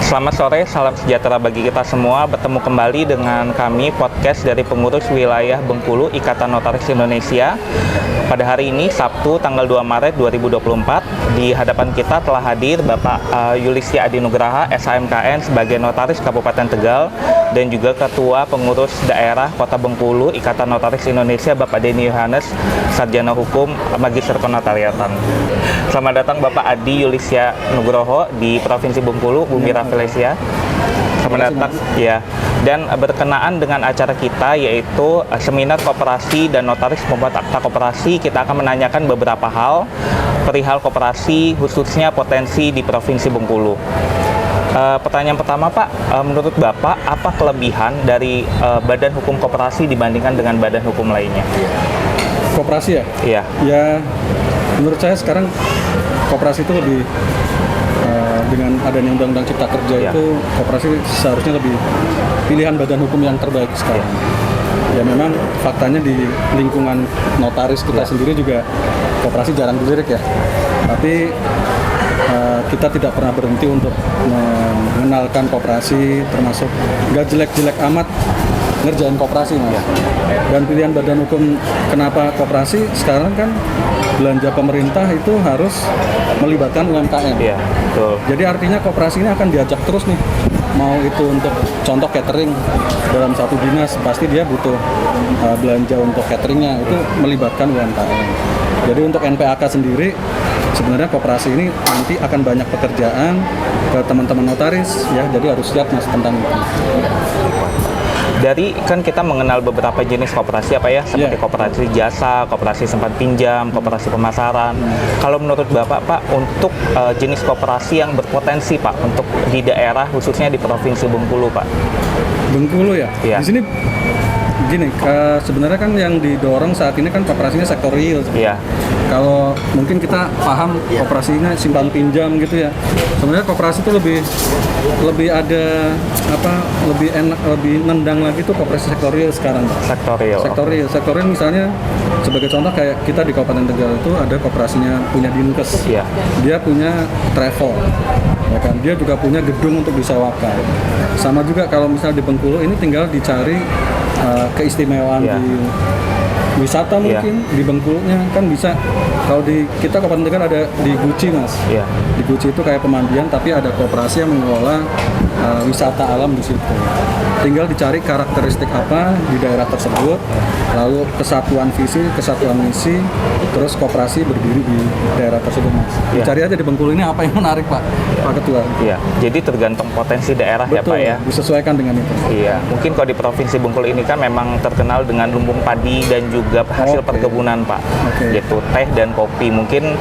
Selamat sore, salam sejahtera bagi kita semua. Bertemu kembali dengan kami, podcast dari pengurus wilayah Bengkulu Ikatan Notaris Indonesia. Pada hari ini, Sabtu, tanggal 2 Maret 2024, di hadapan kita telah hadir Bapak Yulistya Adi Nugraha, SHMKN, sebagai Notaris Kabupaten Tegal, dan juga Ketua Pengurus Daerah Kota Bengkulu Ikatan Notaris Indonesia, Bapak Denny Yohanes, Sarjana Hukum, Magister Penotariatan. Selamat datang Bapak Adi Yulistya Nugroho di Provinsi Bengkulu, Bumi Rafflesia. Selamat datang. Ya. Dan berkenaan dengan acara kita, yaitu seminar koperasi dan notaris pembuat akta koperasi, kita akan menanyakan beberapa hal perihal koperasi, khususnya potensi di Provinsi Bengkulu. Pertanyaan pertama, Pak, menurut Bapak apa kelebihan dari badan hukum koperasi dibandingkan dengan badan hukum lainnya? Koperasi ya? Iya. Ya, menurut saya sekarang koperasi itu lebih dengan adanya Undang-Undang Cipta Kerja itu koperasi seharusnya lebih pilihan badan hukum yang terbaik sekarang. Ya memang faktanya di lingkungan notaris kita sendiri juga koperasi jarang dilirik ya. Tapi kita tidak pernah berhenti untuk mengenalkan koperasi, termasuk nggak jelek-jelek amat ngerjain koperasi, Mas. Dan pilihan badan hukum kenapa koperasi sekarang kan belanja pemerintah itu harus melibatkan UMKM. Iya, betul. Jadi artinya koperasi ini akan diajak terus nih. Mau itu untuk contoh catering dalam satu dinas, pasti dia butuh belanja untuk cateringnya, itu melibatkan UMKM. Jadi untuk NPAK sendiri, sebenarnya koperasi ini nanti akan banyak pekerjaan ke teman-teman notaris ya, jadi harus siap Mas tentang itu. Dari kan kita mengenal beberapa jenis koperasi apa ya, seperti koperasi jasa, koperasi simpan pinjam, koperasi pemasaran. Kalau menurut Bapak, Pak, untuk jenis koperasi yang berpotensi, Pak, untuk di daerah khususnya di Provinsi Bengkulu, Pak. Bengkulu ya? Iya. Di sini gini, sebenarnya kan yang didorong saat ini kan koperasinya sektor real. Iya. Kalau mungkin kita paham koperasinya simpan pinjam gitu ya. Sebenarnya koperasi itu lebih ada lebih enak, lebih nendang lagi tuh koperasi sektor real sekarang. Sektor real misalnya sebagai contoh kayak kita di Kabupaten Tegal itu ada koperasinya punya Dinkes. Iya. Dia punya travel. Ya kan, dia juga punya gedung untuk disewakan. Sama juga kalau misalnya di Bengkulu ini tinggal dicari keistimewaan di wisata mungkin di Bengkulunya kan bisa. Kalau di kita Kabupaten Tegal ada di Guci, Mas. Iya. Di Guci itu kayak pemandian tapi ada koperasi yang mengelola wisata alam di situ. Tinggal dicari karakteristik apa di daerah tersebut, lalu kesatuan visi, kesatuan misi, terus koperasi berdiri di daerah tersebut, Mas. Dicari aja di Bengkulu ini apa yang menarik, Pak. Pak Ketua. Iya. Jadi tergantung potensi daerah. Betul, ya, Pak ya. Disesuaikan dengan itu. Iya. Mungkin kalau di Provinsi Bengkulu ini kan memang terkenal dengan lumbung padi dan juga hasil perkebunan, Pak. Yaitu teh dan kopi. Mungkin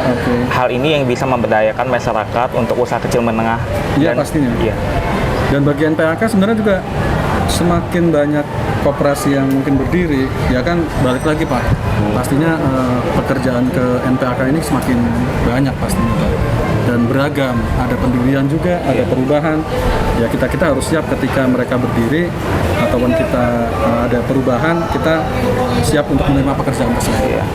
hal ini yang bisa memberdayakan masyarakat untuk usaha kecil menengah. Iya, pastinya. Iya. Dan bagi NPAK sebenarnya juga semakin banyak koperasi yang mungkin berdiri, ya kan balik lagi Pak. Pastinya pekerjaan ke NPAK ini semakin banyak pastinya Pak. Dan beragam, ada pendirian juga, ada perubahan. Ya kita harus siap ketika mereka berdiri ataupun kita ada perubahan, kita siap untuk menerima pekerjaan tersebut. Iya.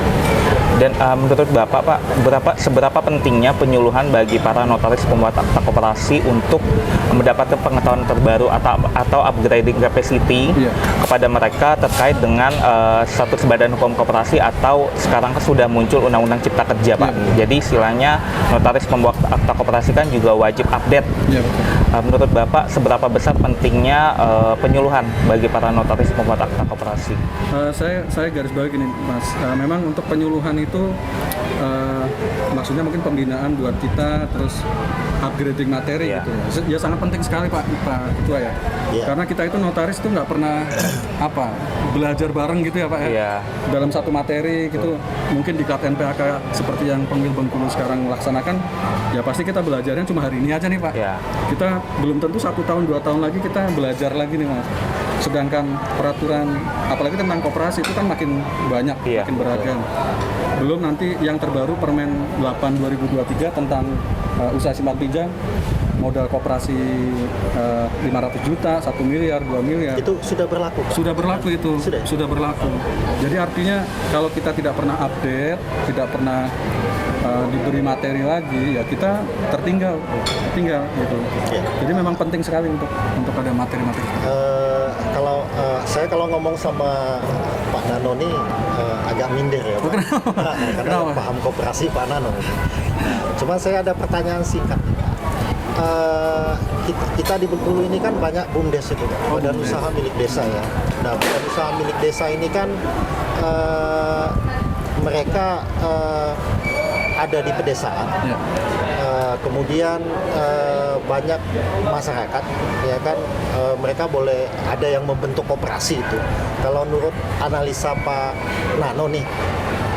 Dan menurut Bapak, Pak, seberapa pentingnya penyuluhan bagi para notaris pembuat akta koperasi untuk mendapatkan pengetahuan terbaru atau upgrading capacity kepada mereka terkait dengan status badan hukum koperasi, atau sekarang sudah muncul Undang-Undang Cipta Kerja, Pak. Jadi istilahnya notaris pembuat akta koperasi kan juga wajib update. Menurut Bapak, seberapa besar pentingnya penyuluhan bagi para notaris pembuat akta koperasi? Saya garis bawah gini, Mas. Memang untuk penyuluhan itu maksudnya mungkin pembinaan buat kita, terus upgrading materi gitu ya. Ya sangat penting sekali Pak Ketua ya. Karena kita itu notaris itu nggak pernah belajar bareng gitu ya Pak ya. Dalam satu materi gitu. Mungkin di KAT NPAK seperti yang Pengil Bengkulu sekarang melaksanakan, ya pasti kita belajarnya cuma hari ini aja nih Pak. Kita belum tentu 1 tahun 2 tahun lagi kita belajar lagi nih Mas. Sedangkan peraturan apalagi tentang koperasi itu kan makin banyak, makin beragam. Belum nanti yang terbaru Permen 8 2023 tentang usaha simpan pinjam modal koperasi 500 juta, 1 miliar, 2 miliar. Itu sudah berlaku, Pak? Sudah berlaku itu, sudah berlaku. Jadi artinya kalau kita tidak pernah update, tidak pernah diberi materi lagi, ya kita tertinggal gitu. Ya. Jadi memang penting sekali untuk ada materi-materi. Saya kalau ngomong sama Pak Nano nih agak minder ya, Pak. Karena paham koperasi Pak Nano. Cuma saya ada pertanyaan singkat. Kita di Bengkulu ini kan banyak BUMDes itu, badan usaha milik desa ya. Nah, badan usaha milik desa ini kan mereka ada di pedesaan. Ya. Kemudian banyak masyarakat ya kan, mereka boleh ada yang membentuk koperasi itu. Kalau menurut analisa Pak Nano nih,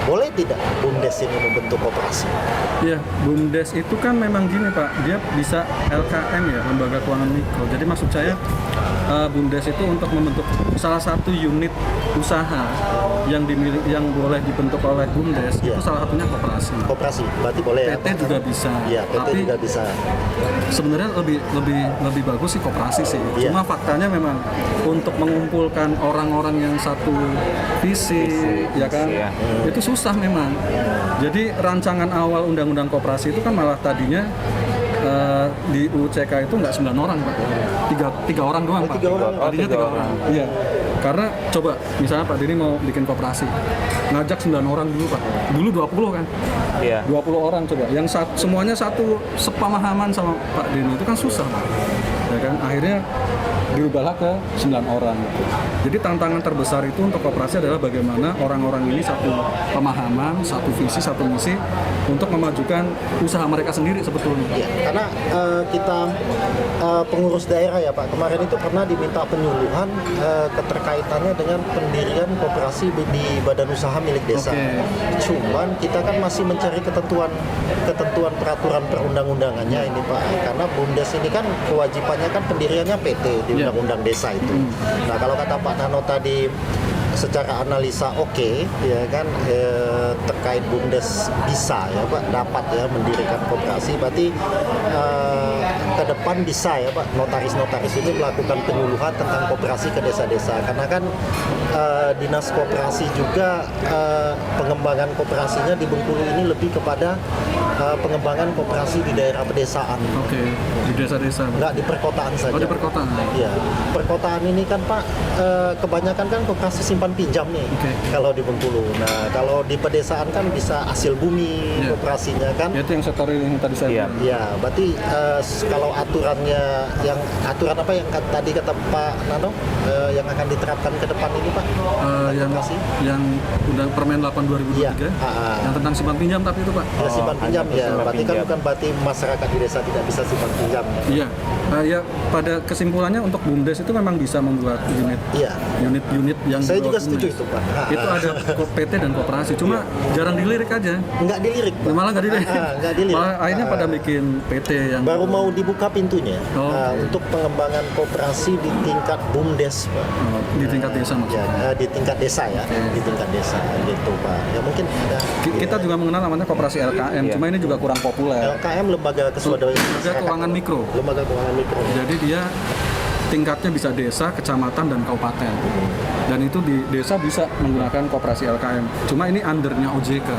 boleh tidak BUMDes ini membentuk koperasi? Iya, BUMDes itu kan memang gini Pak, dia bisa LKM ya, lembaga keuangan mikro. Jadi maksud saya BUMDes itu untuk membentuk salah satu unit usaha yang boleh dibentuk oleh BUMDes, itu salah satunya koperasi. Koperasi, berarti boleh PT ya? juga bisa. Iya, PT tapi juga bisa. sebenarnya lebih bagus sih koperasi sih. Iya. Cuma faktanya memang untuk mengumpulkan orang-orang yang satu visi ya kan, itu susah memang. Jadi rancangan awal undang-undang koperasi itu kan malah tadinya di UCK itu nggak 9 orang Pak, tiga orang doang Pak. 3 orang. Tadinya 3 orang. Iya. Karena coba misalnya Pak Dini mau bikin koperasi, ngajak 9 orang dulu Pak. Dulu 20 kan. Iya. 20 orang coba. Yang semuanya satu sepemahaman sama Pak Dini itu kan susah Pak. Ya kan? Akhirnya dirubahlah ke 9 orang gitu. Jadi tantangan terbesar itu untuk koperasi adalah bagaimana orang-orang ini satu pemahaman, satu visi, satu misi untuk memajukan usaha mereka sendiri sebetulnya. Ya, karena kita pengurus daerah ya Pak, kemarin itu pernah diminta penyuluhan keterkaitannya dengan pendirian koperasi di badan usaha milik desa. Cuman kita kan masih mencari ketentuan peraturan perundang-undangannya ini Pak, karena BUMDes ini kan kewajibannya kan pendiriannya PT di undang-undang desa itu. Nah, kalau kata Pak Nano tadi secara analisa ya kan, terkait BUMDes bisa ya Pak, dapat ya mendirikan koperasi, berarti ke depan bisa ya Pak notaris-notaris ini melakukan penyuluhan tentang koperasi ke desa-desa, karena kan dinas koperasi juga pengembangan koperasinya di Bengkulu ini lebih kepada pengembangan koperasi di daerah pedesaan. Di desa-desa. Enggak di perkotaan saja. Di perkotaan. Iya, perkotaan ini kan Pak kebanyakan kan koperasi simpan pinjam nih kalau di Bengkulu. Nah, kalau di pedesaan kan bisa hasil bumi koperasinya kan. Ya, itu yang sektor yang tadi saya bilang. Iya, berarti kalau aturannya aturan apa yang tadi kata Pak Nano yang akan diterapkan ke depan ini Pak? Yang udah Permen 8 2023 yang tentang simpan pinjam, tapi itu Pak. Ya, simpan pinjam ya. Berarti kan bukan berarti masyarakat di desa tidak bisa simpan pinjam. Iya. Ya pada kesimpulannya untuk BUMDes itu memang bisa membuat unit yang saya juga setuju itu Pak. Itu ada PT dan koperasi, cuma jarang dilirik aja. Enggak dilirik Pak. Malah nggak dilirik. Malah akhirnya pada bikin PT yang baru mau dibuka pintunya untuk pengembangan koperasi di tingkat BUMDes Pak. Di tingkat desa maksudnya. Ya, di tingkat desa ya, di tingkat desa gitu Pak. Ya mungkin ada. Kita juga mengenal namanya koperasi LKM, cuma ini juga kurang populer. LKM lembaga keswadayaan Lembaga keuangan mikro. Lembaga keuangan mikro. Jadi dia tingkatnya bisa desa, kecamatan, dan kabupaten. Dan itu di desa bisa menggunakan koperasi LKM. Cuma ini undernya OJK.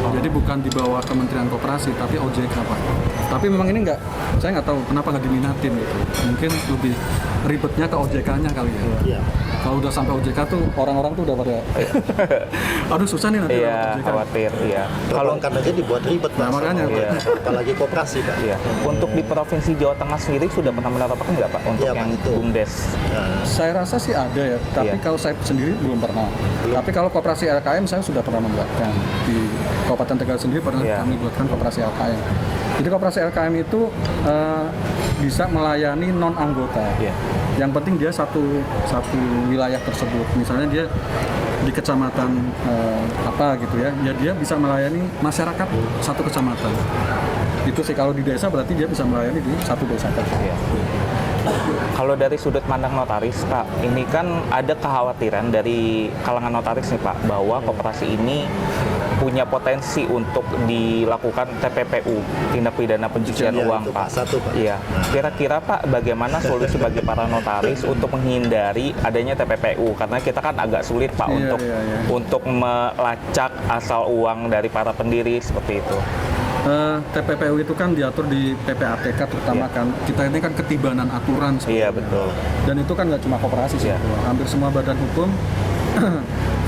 Jadi bukan di bawah Kementerian Koperasi, tapi OJK Pak. Tapi memang ini saya nggak tahu kenapa nggak diminatin gitu. Mungkin lebih ribetnya ke OJK-nya kali ya. Iya. Kalau udah sampai OJK tuh orang-orang tuh udah pada aduh susah nih nanti OJK. Khawatir, Kalau kan aja dibuat ribet Pak. Makanya apalagi koperasi Pak. Untuk di Provinsi Jawa Tengah sendiri sudah pernah menerapkan nggak Pak untuk yang BUMDes? Saya rasa sih ada ya, tapi kalau saya sendiri belum pernah. Tapi kalau koperasi LKM saya sudah pernah membuatkan di Kabupaten Tegal sendiri pernah kami buatkan koperasi LKM. Jadi koperasi LKM itu bisa melayani non anggota. Yang penting dia satu wilayah tersebut. Misalnya dia di kecamatan apa gitu ya, dia bisa melayani masyarakat satu kecamatan. Itu sih kalau di desa berarti dia bisa melayani di satu desa. Kalau dari sudut pandang notaris Pak, ini kan ada kekhawatiran dari kalangan notaris nih Pak, bahwa koperasi ini punya potensi untuk dilakukan TPPU, tindak pidana pencucian Ya, uang, itu, Pak. Satu, Pak. Iya. Kira-kira Pak, bagaimana solusi bagi para notaris untuk menghindari adanya TPPU? Karena kita kan agak sulit Pak Iya, untuk melacak asal uang dari para pendiri seperti itu. TPPU itu kan diatur di PPATK terutama kan. Kita ini kan ketibanan aturan Iya, sebenarnya. betul. Dan itu kan nggak cuma koperasi sih. Iya. Hampir semua badan hukum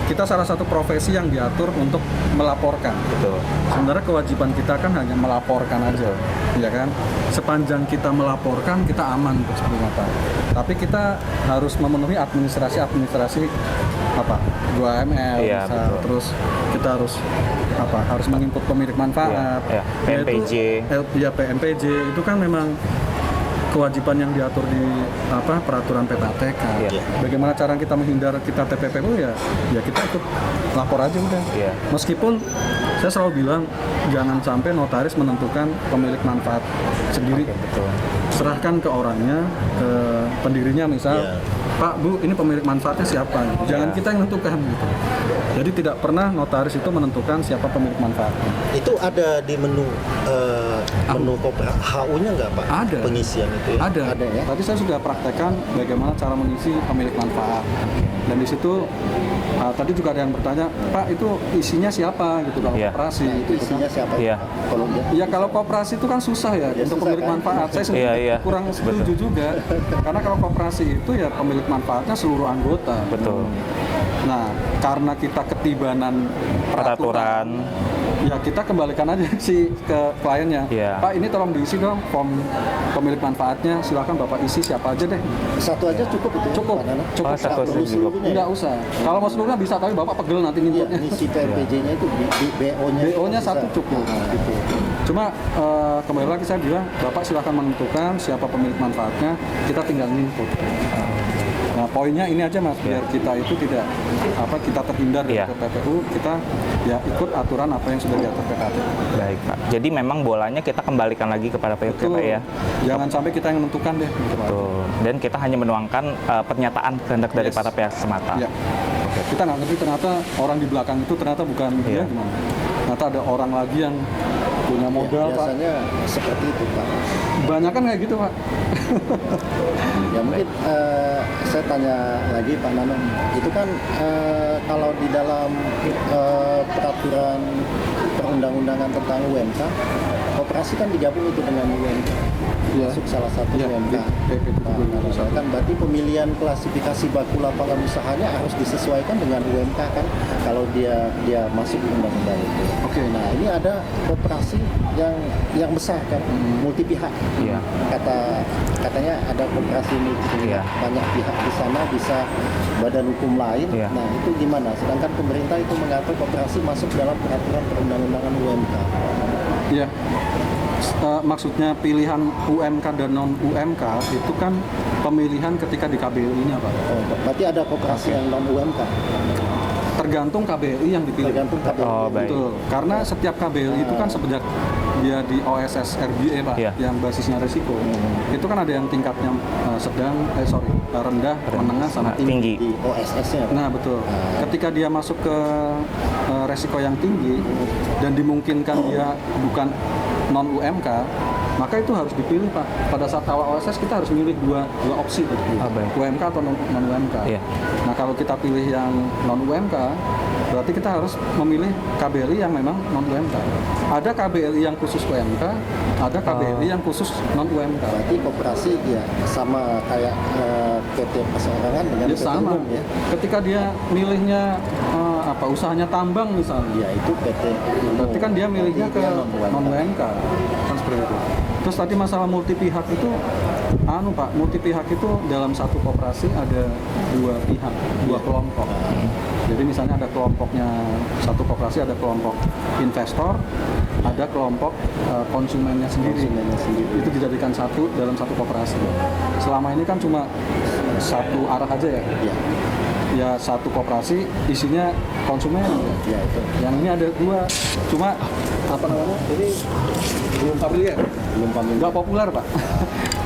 kita salah satu profesi yang diatur untuk melaporkan. Betul. Sebenarnya kewajiban kita kan hanya melaporkan aja, ya kan? Sepanjang kita melaporkan, kita aman seperti apa. Tapi kita harus memenuhi administrasi apa? 2ML, Iya, misal. betul. Terus kita harus apa? Harus menginput pemilik manfaat. Iya, PMPJ. Ya PMPJ itu kan memang kewajiban yang diatur di peraturan PPATK. Iya. Bagaimana cara kita menghindar kita TPPU ya kita ikut lapor aja udah. Iya. Meskipun saya selalu bilang jangan sampai notaris menentukan pemilik manfaat sendiri. Oke, betul. Serahkan ke orangnya, ke pendirinya misal. Iya. Pak, Bu, ini pemilik manfaatnya siapa? Jangan kita yang menentukan gitu. Jadi tidak pernah notaris itu menentukan siapa pemilik manfaatnya. Itu ada di menu HU-nya nggak, Pak? Ada. Pengisian itu ya? Ada ya? Tadi saya sudah praktekkan bagaimana cara mengisi pemilik manfaat. Dan di situ tadi juga ada yang bertanya, Pak itu isinya siapa gitu kalau Iya. koperasi? Itu gitu kan. isinya siapa? Iya. Kalau dia Ya kalau koperasi itu kan susah ya, Ya, untuk susah pemilik kan? manfaat. Saya sendiri Iya. kurang setuju juga. Karena kalau koperasi itu ya pemilik manfaatnya seluruh anggota. Betul. Nah, karena kita ketibanan Peraturan. ya kita kembalikan aja sih ke kliennya. Iya. Pak, ini tolong diisi dong form pemilik manfaatnya. Silakan Bapak isi siapa aja deh. satu aja cukup itu? Cukup, Pak Nana? cukup. Oh, satu Nggak perlu aja cukup. seluruhnya ya? Enggak usah. Kalau mau seluruhnya bisa, tapi Bapak pegel nanti Iya, ngintipnya. ngisi PMPJ-nya itu di BO-nya. BO-nya bisa. satu cukup. Nah, gitu. Cuma kembali lagi saya bilang, Bapak silakan menentukan siapa pemilik manfaatnya, kita tinggal input. Nah, poinnya ini aja Mas, biar kita itu tidak kita terhindar dari Iya. PPPU, kita ya ikut aturan apa yang sudah diatur PPATK. Baik, Pak. Jadi memang bolanya kita kembalikan lagi kepada PUK Itu ya. jangan sampai kita yang menentukan deh. Gitu, Pak. Betul. Dan kita hanya menuangkan pernyataan kehendak dari Yes. para pihak semata. Ya. Kita nggak ngerti ternyata orang di belakang itu ternyata bukan dia Iya. gimana. Ternyata ada orang lagi yang punya modal, Pak. Biasanya seperti itu, Pak. Banyak kan kayak gitu, Pak. Ya mungkin saya tanya lagi Pak Nanang, itu kan kalau di dalam peraturan perundang-undangan tentang UMK, koperasi kan digabung itu dengan UMK, Iya. masuk salah satu Iya, UMK. PP Nah, kan berarti pemilihan klasifikasi baku lapangan usahanya harus disesuaikan dengan UMK kan, kalau dia masuk undang-undang itu. Oke. Nah ini ada koperasi yang besar kan, multi pihak. Iya. Katanya ada koperasi multi pihak, Iya. banyak pihak di sana, bisa badan hukum lain. Iya. Nah itu gimana? Sedangkan pemerintah itu mengatur koperasi masuk dalam peraturan perundang-undangan UMK. Iya. Maksudnya pilihan UMK dan non UMK itu kan pemilihan ketika di KBLI-nya, Pak. Oh, berarti ada koperasi yang non UMK. Tergantung KBLI yang dipilih. Tergantung KBLI. Oh, baik. Betul. Karena setiap KBLI itu kan sejak dia di OSS RBA, Pak, Iya. yang basisnya resiko. Itu kan ada yang tingkatnya rendah, menengah, sama tinggi. Tinggi. Di OSS-nya. Nah, betul. Ketika dia masuk ke resiko yang tinggi dan dimungkinkan dia bukan non UMK, maka itu harus dipilih, Pak. Pada saat awal OSS kita harus milih dua opsi, baik. UMK atau non UMK. Iya. Nah, kalau kita pilih yang non UMK, berarti kita harus memilih KBLI yang memang non UMK. Ada KBLI yang khusus UMK, ada KBLI yang khusus non UMK. Berarti koperasi ya sama kayak PT perseorangan dengan Ya PT sama. umum ya. Ketika dia milihnya usahanya tambang misalnya, Ya itu PT umum. berarti kan dia milihnya ke Berarti dia non UMK. Kan seperti itu. Terus tadi masalah multi pihak itu, Pak, multi pihak itu dalam satu koperasi ada dua pihak, dua kelompok. Jadi misalnya ada kelompoknya, satu koperasi ada kelompok investor, ada kelompok konsumennya sendiri. Konsumennya sendiri. Itu dijadikan satu dalam satu koperasi. Selama ini kan cuma satu arah aja ya. Ya, Ya satu koperasi isinya konsumen. ya itu. Yang ini ada dua, cuma apa namanya? Ini belum familiar. Belum familiar. Nggak populer, Pak.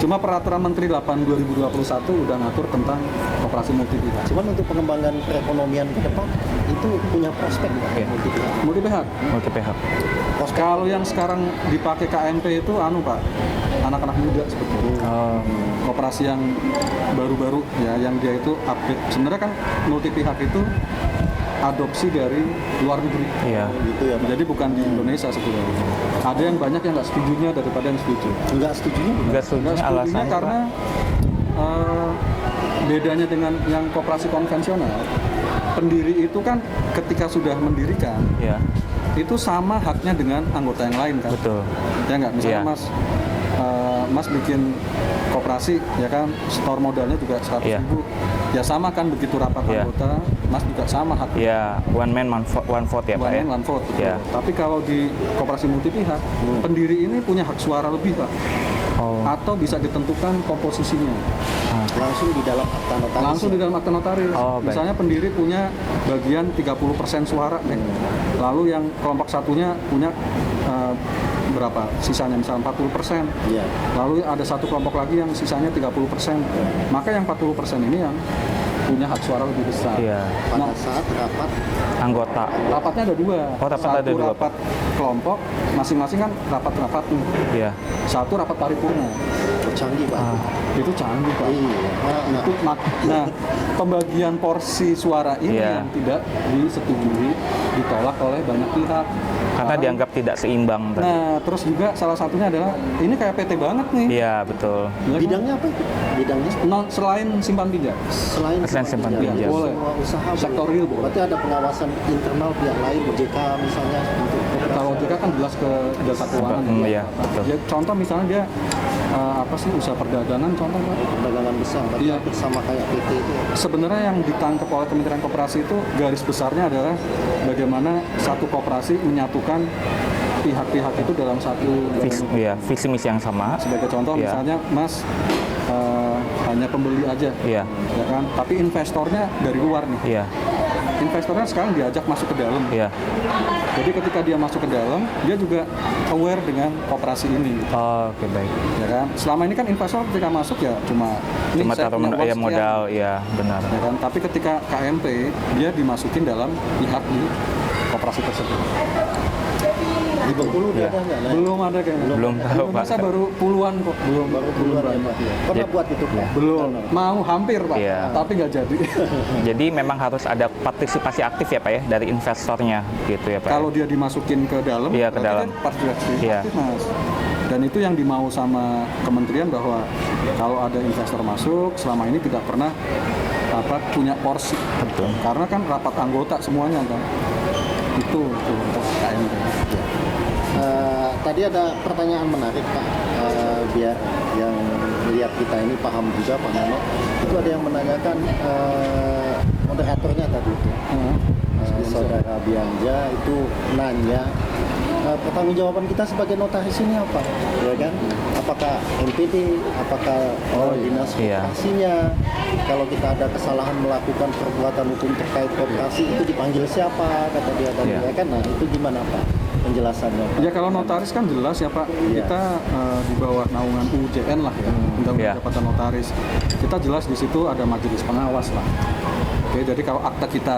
Cuma peraturan Menteri 8 2021 udah ngatur tentang koperasi multi pihak. Cuman untuk pengembangan perekonomian ke depan itu punya prospek nggak? Oke. Multi pihak. Multi pihak. Kalau yang sekarang dipakai KMP itu Pak, anak-anak muda sebetulnya. Oh, Koperasi yang baru-baru ya, yang dia itu update. Sebenarnya kan multi pihak itu adopsi dari luar negeri. iya. Gitu ya, Pak. Jadi bukan di Indonesia sebetulnya. Ada yang banyak yang nggak setujunya daripada yang setuju. Nggak setuju? Enggak setuju Nggak setujunya alasannya karena bedanya dengan yang koperasi konvensional, pendiri itu kan ketika sudah mendirikan Pak. Iya, itu sama haknya dengan anggota yang lain kan. betul. Ya nggak, misalnya Iya. Mas bikin koperasi ya kan, store modalnya juga 100.000. Ya sama kan, begitu rapat Iya. anggota, Mas juga sama haknya. Ya, one man one vote ya, Pak One ya. man, one vote. Iya. Tapi kalau di koperasi multi pihak, pendiri ini punya hak suara lebih Pak. Oh. Atau bisa ditentukan komposisinya. Langsung di dalam akta notaris. Langsung di dalam akta notaris. Oh, baik. Misalnya pendiri punya bagian 30% suara nih. Lalu yang kelompok satunya punya berapa? Sisanya misalnya 40%. Iya. Lalu ada satu kelompok lagi yang sisanya 30%. Maka yang 40% ini yang punya hak suara lebih besar. Iya. Pada Nah, saat rapat rapatnya Anggota. ada dua. Oh, rapat Satu ada dua, rapat kelompok, masing-masing kan rapat-rapat nih. Iya. Satu rapat paripurna. canggih, Pak. Itu canggih Pak. Iya. Nah, Itu nah, pembagian porsi suara ini Iya. yang tidak disetujui, ditolak oleh banyak pihak. Karena dianggap tidak seimbang tadi. Nah, terus juga salah satunya adalah ini kayak PT banget nih. Iya, betul. Ya kan? bidangnya apa itu? Bidangnya Selain simpan pinjam. selain Simpan pinjam. Boleh. semua usaha Sektor boleh. real boleh. Berarti ada pengawasan internal pihak lain, OJK misalnya untuk koperasi. Kalau OJK kan jelas ke jasa keuangan. Iya, betul. Ya, contoh misalnya dia apa sih, usaha perdagangan contoh Pak. perdagangan besar, berarti Iya. hampir sama kayak PT itu. Sebenarnya yang ditangkap oleh Kementerian Koperasi itu garis besarnya adalah bagaimana satu koperasi menyatukan pihak-pihak itu dalam satu Visi misi yang sama. sebagai contoh Iya. misalnya Mas hanya pembeli aja Iya. ya kan, tapi investornya dari luar nih. Iya. Investornya sekarang diajak masuk ke dalam. Iya. Jadi ketika dia masuk ke dalam, dia juga aware dengan koperasi ini. Oh, oke, baik. Ya kan? Selama ini kan investor ketika masuk ya cuma Cuma saya taruh punya uang sekian. modal, iya, benar. Ya kan? Tapi ketika KMP dia dimasukin dalam pihak di koperasi tersebut. Di Bengkulu udah Iya. ada nggak? Nah, Belum ada kayaknya. Belum tahu, Pak. Indonesia baru puluhan kok. Belum baru puluhan ya, Pak. Pernah Iya. buat itu, Pak? Belum. Mau hampir Pak, Iya. tapi nggak jadi. Jadi memang harus ada partisipasi aktif ya, Pak ya, dari investornya gitu ya, Pak. Kalau dia dimasukin ke dalam, Iya, ke berarti dalam. kan partisipasi Iya. aktif, Mas. Dan itu yang dimau sama kementerian, bahwa kalau ada investor masuk, selama ini tidak pernah punya porsi. Betul. Karena kan rapat anggota semuanya kan. Itu untuk KMP. Tadi ada pertanyaan menarik, Pak. Biar yang melihat kita ini paham juga, Pak Nano. Itu ada yang menanyakan moderatornya tadi itu. Saudara Bianja itu nanya pertanggungjawaban kita sebagai notaris ini apa, ya kan? Apakah MPD, apakah dinas Iya. koperasinya? Kalau kita ada kesalahan melakukan perbuatan hukum terkait koperasi itu dipanggil siapa? Kata dia tadi, Iya. ya kan? Nah itu gimana Pak penjelasannya? Pak? Ya kalau notaris kan jelas ya Pak, Iya. kita di bawah naungan UJN lah ya, Undang-Undang Iya. Jabatan Notaris. Kita jelas di situ ada majelis pengawas lah. Oke, jadi kalau akta kita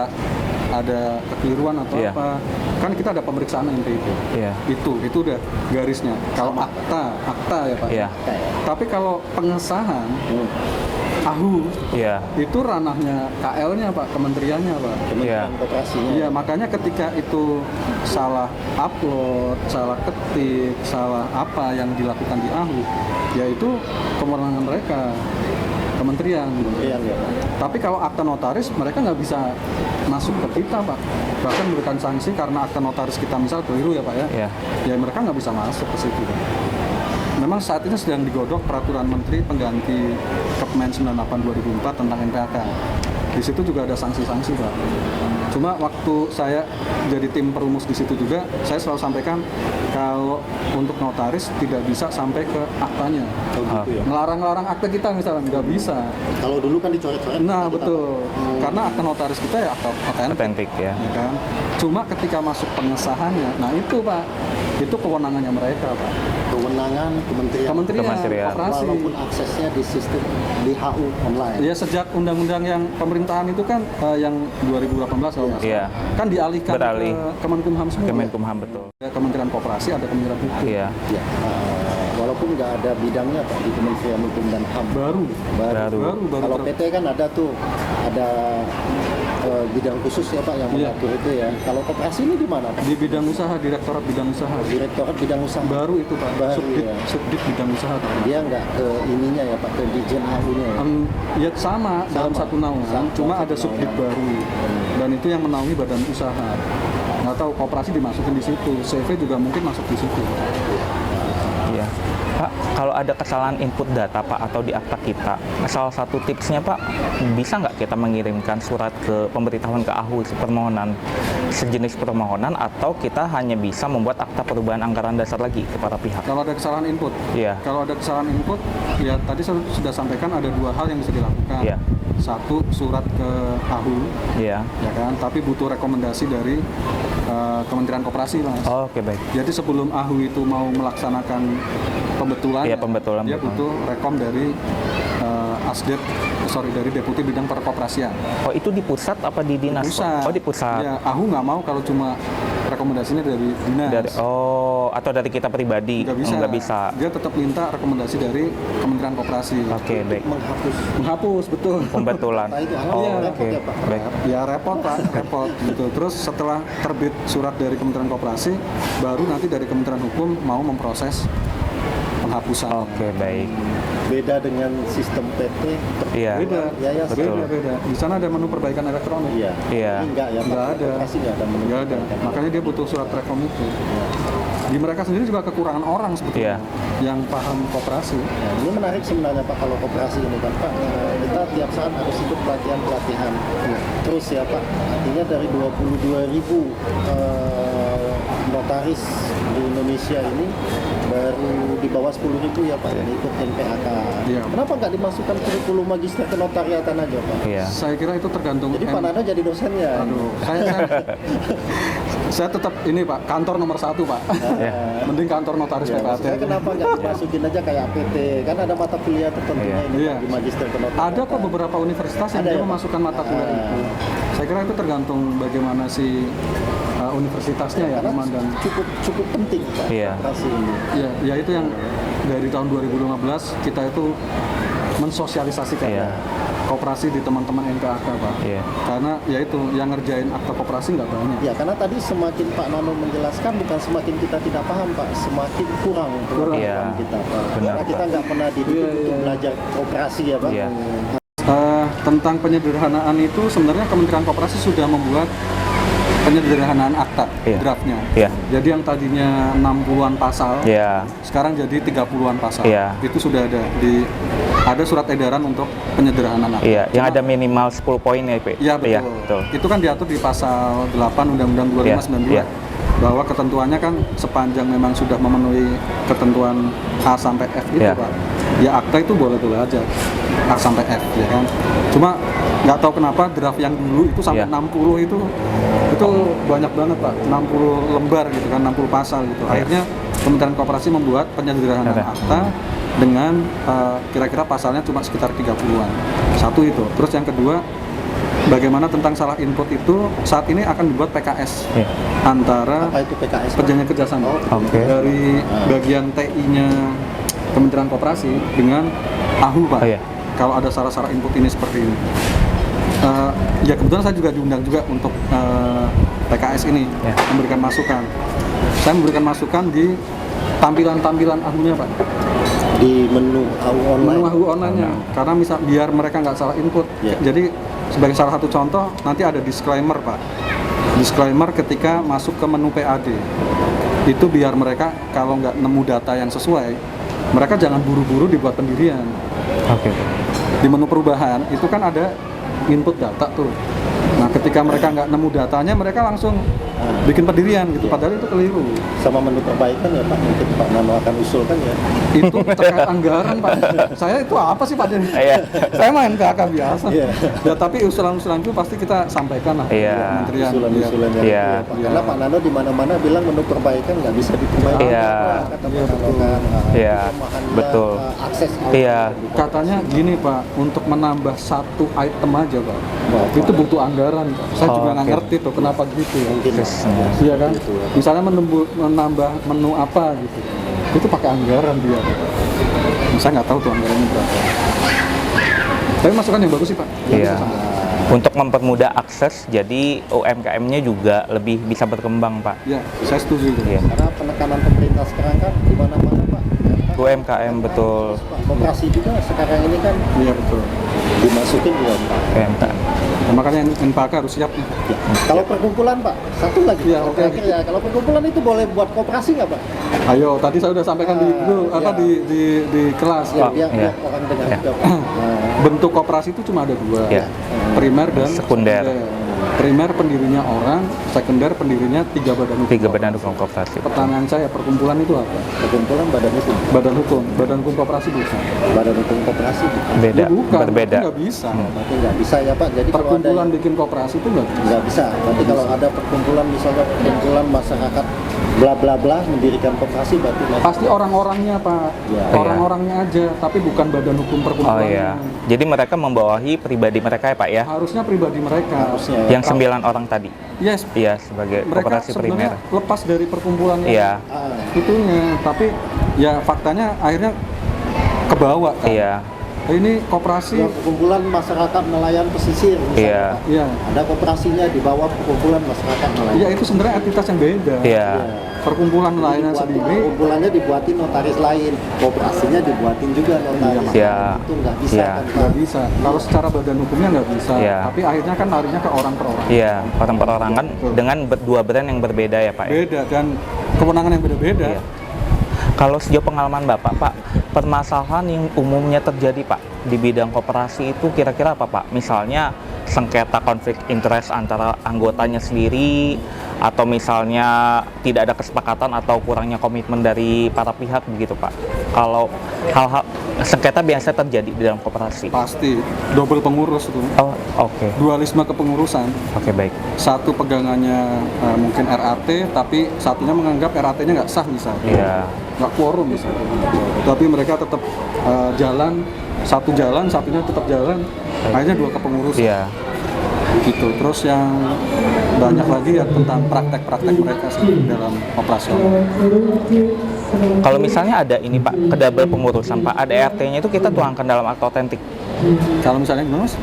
ada kekeliruan atau Iya. apa, kan kita ada pemeriksaan MPD. Iya. Itu udah garisnya. Kalau akta ya Pak. Iya. Tapi kalau pengesahan AHU Iya. itu ranahnya KL-nya Pak, kementeriannya Pak. Kementerian Iya. Koperasinya. Iya, makanya ketika itu salah upload, salah ketik, salah apa yang dilakukan di AHU, ya itu kewenangan mereka, kementerian. Kementerian ya Pak. Tapi kalau akta notaris, mereka nggak bisa masuk ke kita Pak. Bahkan memberikan sanksi karena akta notaris kita misal keliru ya Pak ya. Iya. Ya mereka nggak bisa masuk ke situ. Memang saat ini sedang digodok peraturan Menteri pengganti Kepmen 98/2004 tentang NPAK. Di situ juga ada sanksi-sanksi Pak. Cuma waktu saya jadi tim perumus di situ juga, saya selalu sampaikan kalau untuk notaris tidak bisa sampai ke aktanya. Gitu ya. Ngelarang-larang akta kita misalnya nggak bisa. Kalau dulu kan dicoret-coret. Nah kita, betul, karena akta notaris kita ya akta otentik. Otentik ya. Ya kan? Cuma ketika masuk pengesahannya, nah itu Pak, itu kewenangannya mereka, Pak. Kewenangan Kementerian Koperasi. walaupun aksesnya di sistem di HU online. Ya sejak undang-undang yang pemerintahan itu kan yang 2018 kalau nggak salah, Iya. kan dialihkan Beralih. ke Kemenkumham semua. Kemenkumham, betul. Ada Kementerian Koperasi, ada Kementerian Hukum. Iya. Ya, walaupun nggak ada bidangnya Pak di Kementerian Hukum dan HAM. Baru. Baru. Kalau PT kan ada tuh, ada bidang khusus ya Pak yang Iya. mengatur itu ya. Kalau koperasi ini di mana Pak? Di bidang usaha, Direktorat Bidang Usaha. Direktorat bidang usaha. Baru itu Pak, Baru, ya. Subdit Bidang Usaha. Pak. Dia nggak ke ininya ya Pak, ke Dijen HU-nya ya. Ya sama, dalam satu naungan, Sama, cuma satu ada subdit naungan. baru, dan itu yang menaungi badan usaha. Nggak tahu koperasi dimasukin di situ, CV juga mungkin masuk di situ. Iya. Pak, kalau ada kesalahan input data Pak atau di akta kita, salah satu tipsnya Pak, bisa nggak kita mengirimkan surat ke pemberitahuan ke AHU permohonan sejenis permohonan, atau kita hanya bisa membuat akta perubahan anggaran dasar lagi ke para pihak? Kalau ada kesalahan input, Iya. kalau ada kesalahan input, ya tadi saya sudah sampaikan ada dua hal yang bisa dilakukan. Iya. Satu, surat ke AHU, Iya. ya kan, tapi butuh rekomendasi dari Kementerian Koperasi, Mas. Oh, oke, baik. Jadi sebelum AHU itu mau melaksanakan pembetulan, Iya, pembetulan, dia betul. butuh rekom dari dari Deputi Bidang Perkoperasian. Oh, itu di pusat apa di dinas? Pak? Pusat. Oh, di pusat. Ya, AHU nggak mau kalau cuma rekomendasinya dari dinas. Atau dari kita pribadi? Nggak bisa. Nggak bisa. Dia tetap minta rekomendasi dari Kementerian Koperasi. Oke, baik. Menghapus Betul. Pembetulan. Nah, itu Oh, Iya. repot oke. ya Pak. Baik. Ya repot Pak, repot gitu. Terus setelah terbit surat dari Kementerian Koperasi, baru nanti dari Kementerian Hukum mau memproses penghapusan. Oke, baik. Beda dengan sistem PT. Iya. Beda, Yayasan. Betul. beda. Di sana ada menu perbaikan elektronik. Iya. Iya. Ini enggak ya Pak. Nggak ada. Koperasi nggak ada menu Nggak ada. perbaikan. Makanya dia butuh surat rekom itu. Di mereka sendiri juga kekurangan orang sebetulnya Iya. yang paham koperasi. Nah, ini menarik sebenarnya Pak kalau koperasi ini kan Pak. Kita tiap saat harus ikut pelatihan-pelatihan. Terus ya Pak, artinya dari 22.000 notaris di Indonesia ini baru di bawah 10.000 ya Pak yang ikut NPAK. Iya. Kenapa nggak dimasukkan kurikulum magister kenotariatan aja Pak? Iya. Saya kira itu tergantung. Jadi Pak Nana jadi dosennya. Aduh, saya tetap ini Pak, kantor nomor 1 Pak. Iya. Mending kantor notaris Ya, PPAT. maksud saya kenapa nggak dimasukin aja kayak PT? Kan ada mata kuliah tertentunya Iya. ini Iya. Pak, di magister kenotariatan. Ada kok beberapa universitas yang Ada dia ya, Pak? memasukkan mata kuliah itu. Saya kira itu tergantung bagaimana si universitasnya ya Karena memandang. cukup penting Pak Iya. koperasi ini. Ya itu yang dari tahun 2015 kita itu mensosialisasikan Iya. koperasi di teman-teman NPAK Pak. Iya. Karena ya itu yang ngerjain akta koperasi nggak banyak. Ya karena tadi semakin Pak Nano menjelaskan bukan semakin kita tidak paham Pak, semakin kurang pengetahuan Iya. kita Pak. Benar, Karena kita Pak. nggak pernah dididik Iya, untuk iya. belajar koperasi ya Pak. Iya. Tentang penyederhanaan itu sebenarnya Kementerian Koperasi sudah membuat penyederhanaan akta Iya. draftnya. Iya. Jadi yang tadinya 60-an pasal, Iya. sekarang jadi 30-an pasal. Iya. Itu sudah ada surat edaran untuk penyederhanaan akta. Iya, yang Cuma- ada minimal 10 poin ya, Pak? Iya betul. Iya, betul. Itu kan diatur di pasal 8 Undang-Undang 2592 Iya, iya. bahwa ketentuannya kan sepanjang memang sudah memenuhi ketentuan A sampai F itu Iya. Pak. Ya akta itu boleh-boleh aja A sampai F ya kan. Cuma nggak tahu kenapa draft yang dulu itu sampai Iya. 60 itu banyak banget Pak. 60 lembar gitu kan, 60 pasal gitu. Iya. Akhirnya Kementerian Koperasi membuat penyederhanaan Ada. akta dengan kira-kira pasalnya cuma sekitar 30-an. Satu itu. Terus yang kedua, bagaimana tentang salah input itu saat ini akan dibuat PKS Iya. antara Apa itu PKS Pak? perjanjian kerjasama Oke. dari bagian TI-nya Kementerian Koperasi dengan AHU Pak. Oh, iya. Kalau ada salah-salah input ini seperti ini. Ya kebetulan saya juga diundang juga untuk PKS ini Ya. memberikan masukan. Saya memberikan masukan di tampilan-tampilan AHU-nya Pak. Di menu HU online. Menu AHU online-nya. Karena misal biar mereka nggak salah input. Ya. Jadi sebagai salah satu contoh nanti ada disclaimer Pak. Disclaimer ketika masuk ke menu PAD. Itu biar mereka kalau nggak nemu data yang sesuai, mereka jangan buru-buru dibuat pendirian. Oke. Di menu perubahan itu kan ada input data tuh. Nah, ketika mereka nggak nemu datanya, mereka langsung bikin pendirian gitu, padahal itu keliru. Sama menu perbaikan ya Pak, mungkin Pak Nano akan usulkan ya. Itu terkait anggaran Pak. Saya itu apa sih Pak Den? Iya. Saya main PHK biasa. Iya. Ya tapi usulan-usulan itu pasti kita sampaikan lah. Iya. Kementerian. Usulan-usulan yang Iya. itu ya, Pak. Karena Pak Nano di mana-mana bilang menu perbaikan nggak bisa diperbaiki. Iya. Kata Pak Nano kan. Iya. Kelemahannya, Betul. Akses. Iya. Katanya gini Pak, untuk menambah satu item aja Pak, Wah, itu butuh anggaran Pak. Saya Oh, juga nggak oke. ngerti tuh kenapa gitu ya. Mungkin Terus, Iya kan? Gitu ya. Misalnya menambah menu apa gitu, itu pakai anggaran dia. Saya nggak tahu tuh anggarannya berapa. Tapi masukan yang bagus sih Pak. Iya. Untuk mempermudah akses, jadi UMKM-nya juga lebih bisa berkembang, Pak. Ya, saya setuju itu. Iya. Karena penekanan pemerintah sekarang kan di mana-mana Pak. UMKM betul. Pak, koperasi juga sekarang ini kan Iya betul. dimasukin juga Pak. UMKM. Nah, makanya NPK harus siap nih. Ya. Kalau perkumpulan Pak, satu lagi. Iya, oke. Terakhir ya, kalau perkumpulan itu boleh buat koperasi nggak Pak? Ayo, tadi saya udah sampaikan di guru, Iya. di kelas. Ya, Pak, biar iya. orang dengar Iya. juga Pak. Nah, Bentuk koperasi itu cuma ada dua. Iya. Primer dan Sekunder. Primer pendirinya orang, sekunder pendirinya 3 badan hukum. 3 badan hukum koperasi. Pertanyaan saya, perkumpulan itu apa? perkumpulan badan hukum. Badan hukum koperasi bukan. Badan hukum koperasi bukan. Beda, Ya, bukan, berbeda. itu nggak bisa. Berarti nggak bisa ya Pak. Jadi kalau ada Perkumpulan bikin koperasi itu nggak bisa. nggak bisa. Berarti kalau ada perkumpulan misalnya perkumpulan masyarakat bla bla bla mendirikan koperasi berarti nggak Pasti orang-orangnya Pak, Ya. orang-orangnya aja, tapi bukan badan hukum Oh perkumpulan. iya. Jadi mereka membawahi pribadi mereka ya, Pak ya? Harusnya pribadi mereka. harusnya ya. Yang 9 orang tadi. Yes, Iya, sebagai mereka koperasi primer. sebenarnya lepas dari perkumpulannya. Iya. Ah, Itunya, tapi ya faktanya akhirnya kebawa kan. Iya. Ini koperasi, yang perkumpulan masyarakat nelayan pesisir misalnya Iya. Pak. ya, Ada koperasinya di bawah perkumpulan masyarakat nelayan. ya itu sebenarnya entitas yang beda. Iya. Perkumpulan nelayan sendiri, Perkumpulannya dibuatin notaris lain, koperasinya dibuatin juga notaris. Iya. Itu nggak bisa Iya. kan Pak. nggak bisa. Kalau secara badan hukumnya nggak bisa. Iya. Tapi akhirnya kan larinya ke orang per orang. Iya, orang per orang kan dengan dua brand yang berbeda ya, Pak ya? Beda dan kewenangan yang beda-beda. Iya. Kalau sejauh pengalaman Bapak, Pak, permasalahan yang umumnya terjadi, Pak, di bidang koperasi itu kira-kira apa, Pak? Misalnya sengketa konflik interest antara anggotanya sendiri, atau misalnya tidak ada kesepakatan atau kurangnya komitmen dari para pihak begitu, Pak. Kalau hal-hal sengketa biasa terjadi di dalam koperasi. Pasti double pengurus itu. Oh, oke. Dualisme kepengurusan. Oke, baik. Satu pegangannya mungkin RAT, tapi satunya menganggap RAT-nya nggak sah misalnya. Iya. Nggak quorum misalnya. Tapi mereka tetap jalan, satunya tetap jalan. Akhirnya 2 kepengurusan. Iya. Gitu. Terus yang banyak lagi ya tentang praktek-praktek mereka sih dalam operasional. Kalau misalnya ada ini, Pak, kedabel pengurusan, Pak, ADART-nya itu kita tuangkan dalam akta otentik. Kalau misalnya gimana Mas?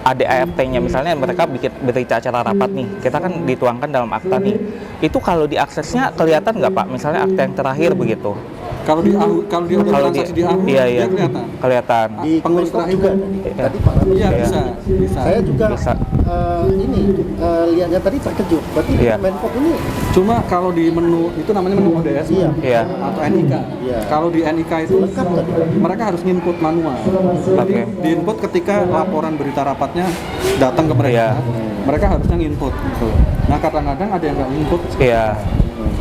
ADART-nya misalnya mereka bikin berita acara rapat nih, kita kan dituangkan dalam akta nih. Itu kalau diaksesnya kelihatan nggak, Pak? Misalnya akta yang terakhir begitu. Kalau di transaksi di AHU, iya, dia kelihatan. Kelihatan. Di Pengurus Kemenko terakhir juga kan? tadi Pak Nano. Iya Iya. bisa. Saya juga Bisa. lihatnya tadi terkejut. Berarti Iya. Kemenko ini Cuma kalau di menu itu namanya menu ODS Iya. Iya. atau NIK. Iya. Kalau di NIK itu lengkap tadi. mereka harus input manual. Jadi Oke. diinput ketika laporan berita rapatnya datang ke mereka. Iya. Mereka harusnya nginput gitu. Nah kadang-kadang ada yang nggak input. Iya.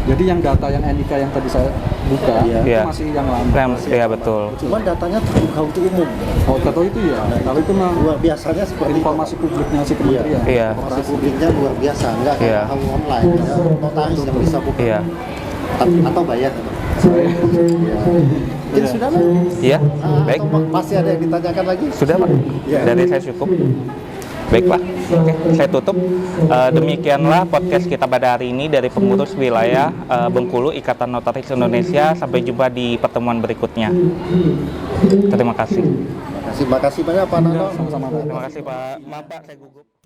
Jadi yang data yang NIK yang tadi saya buka Iya. itu Iya. masih yang lama. Iya, betul. Cuman datanya terbuka untuk umum. Oh kata itu ya. Kalau itu mah Biasanya seperti informasi publiknya si kementerian. Iya. Informasi publiknya luar biasa, enggak kayak Iya. AHU online, ya. Notaris yang bisa buka. Iya. Atau bayar. Ya. Mungkin sudah lah. Iya. Baik. Atau masih ada yang ditanyakan lagi? Sudah, Pak. Iya. Dari saya cukup. Baik, Pak. Oke, saya tutup. Demikianlah podcast kita pada hari ini dari pengurus wilayah Bengkulu Ikatan Notaris Indonesia. Sampai jumpa di pertemuan berikutnya. Terima kasih. Makasih banyak Pak Nano. Sama-sama. Terima kasih, Pak. Maaf, Pak, saya gugup.